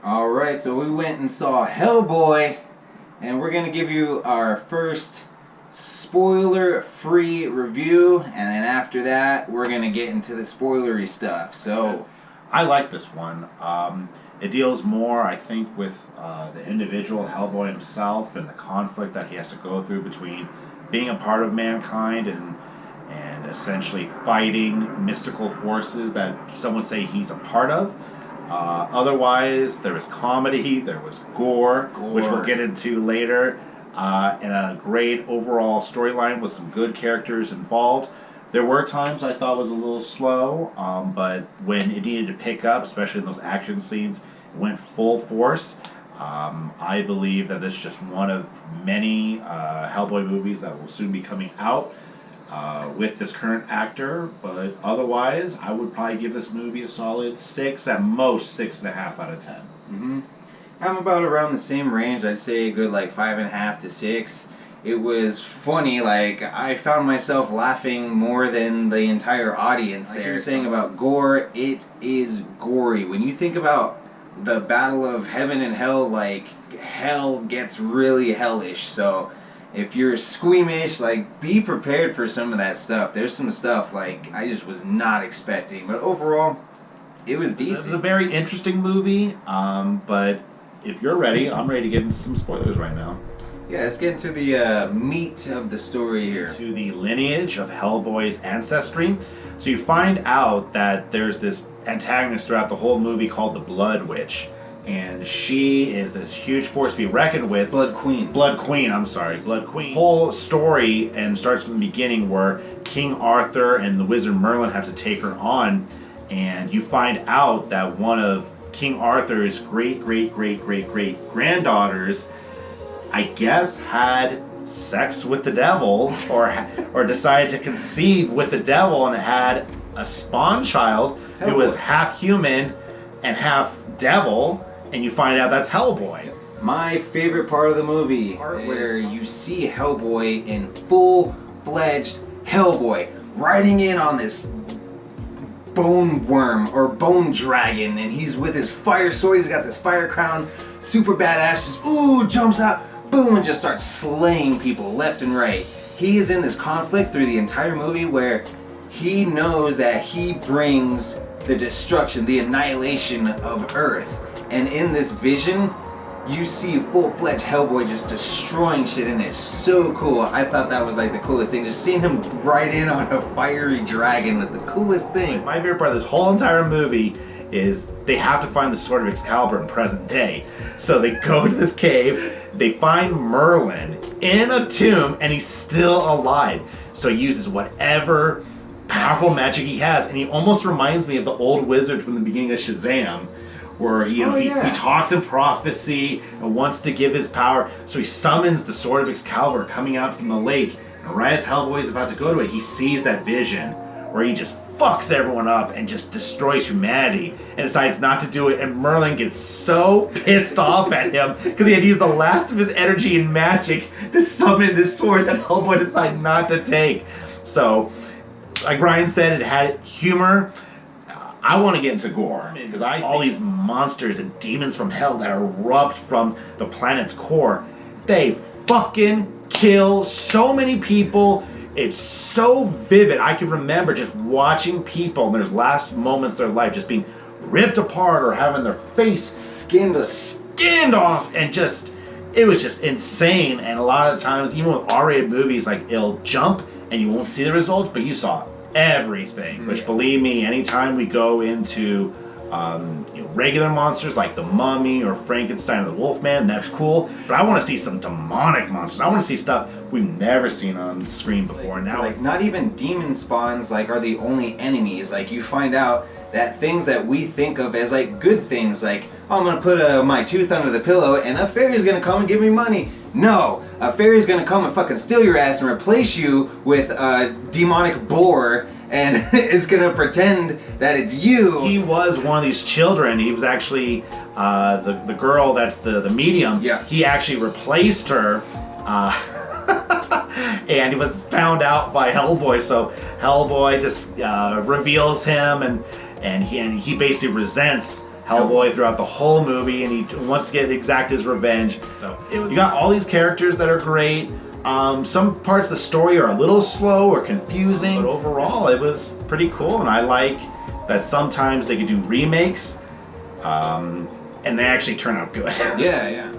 Alright, so we went and saw Hellboy, and we're going to give you our first spoiler-free review, and then after that, we're going to get into the spoilery stuff. So, I like this one. It deals more, I think, with the individual Hellboy himself and the conflict that he has to go through between being a part of mankind and essentially fighting mystical forces that some would say he's a part of. Otherwise, there was comedy, there was gore, which we'll get into later, and a great overall storyline with some good characters involved. There were times I thought was a little slow, but when it needed to pick up, especially in those action scenes, it went full force. I believe that this is just one of many Hellboy movies that will soon be coming out with this current actor, but otherwise, I would probably give this movie a solid 6, at most 6.5 out of 10. Mm-hmm. I'm about around the same range. I'd say a good like 5.5 to 6. It was funny, like I found myself laughing more than the entire audience there. You're saying about gore, it is gory. When you think about the battle of heaven and hell, like hell gets really hellish, so if you're squeamish, like, be prepared for some of that stuff. There's some stuff, like, I just was not expecting. But overall, it was decent. It's a very interesting movie, but if you're ready, I'm ready to get into some spoilers right now. Yeah, let's get into the meat of the story here. To the lineage of Hellboy's ancestry. So you find out that there's this antagonist throughout the whole movie called the Blood Witch. And she is this huge force to be reckoned with. Blood Queen. Blood Queen. Whole story and starts from the beginning where King Arthur and the wizard Merlin have to take her on, and you find out that one of King Arthur's great granddaughters, I guess, had sex with the devil, or decided to conceive with the devil, and had a spawn child who was half human and half devil. And you find out that's Hellboy. My favorite part of the movie, where you see Hellboy in full-fledged Hellboy, riding in on this bone worm or bone dragon, and he's with his fire sword, he's got this fire crown, super badass, just jumps out, boom, and just starts slaying people left and right. He is in this conflict through the entire movie where he knows that he brings the destruction, the annihilation of Earth. And in this vision, you see full-fledged Hellboy just destroying shit, and it's so cool. I thought that was like the coolest thing. Just seeing him ride in on a fiery dragon was the coolest thing. My favorite part of this whole entire movie is they have to find the Sword of Excalibur in present day. So they go to this cave, they find Merlin in a tomb, and he's still alive. So he uses whatever powerful magic he has, and he almost reminds me of the old wizard from the beginning of Shazam, where he talks in prophecy and wants to give his power. So he summons the Sword of Excalibur coming out from the lake, and right as Hellboy is about to go to it, he sees that vision where he just fucks everyone up and just destroys humanity and decides not to do it, and Merlin gets so pissed off at him because he had used the last of his energy and magic to summon this sword that Hellboy decided not to take. So, like Brian said, it had humor. I want to get into gore, because all these monsters and demons from hell that erupt from the planet's core, they fucking kill so many people. It's so vivid. I can remember just watching people in their last moments of their life just being ripped apart or having their face skinned off, and just, it was just insane. And a lot of times, even with R-rated movies, like, it'll jump and you won't see the results, but you saw everything. Which, believe me, anytime we go into regular monsters like the Mummy or Frankenstein or the Wolfman, that's cool. But I want to see some demonic monsters. I want to see stuff we've never seen on screen before. Now, like, not even demon spawns like are the only enemies. Like, you find out that things that we think of as like good things, like, oh, I'm gonna put my tooth under the pillow and a fairy's gonna come and give me money. No, a fairy's gonna come and fucking steal your ass and replace you with a demonic boar, and it's gonna pretend that it's you. He was one of these children. He was actually the girl that's the medium. Yeah. He actually replaced her. And he was found out by Hellboy, so Hellboy just reveals him, and he basically resents Hellboy throughout the whole movie, and he wants to exact his revenge. So you got all these characters that are great. Some parts of the story are a little slow or confusing, but overall it was pretty cool, and I like that sometimes they could do remakes, and they actually turn out good. Yeah, yeah.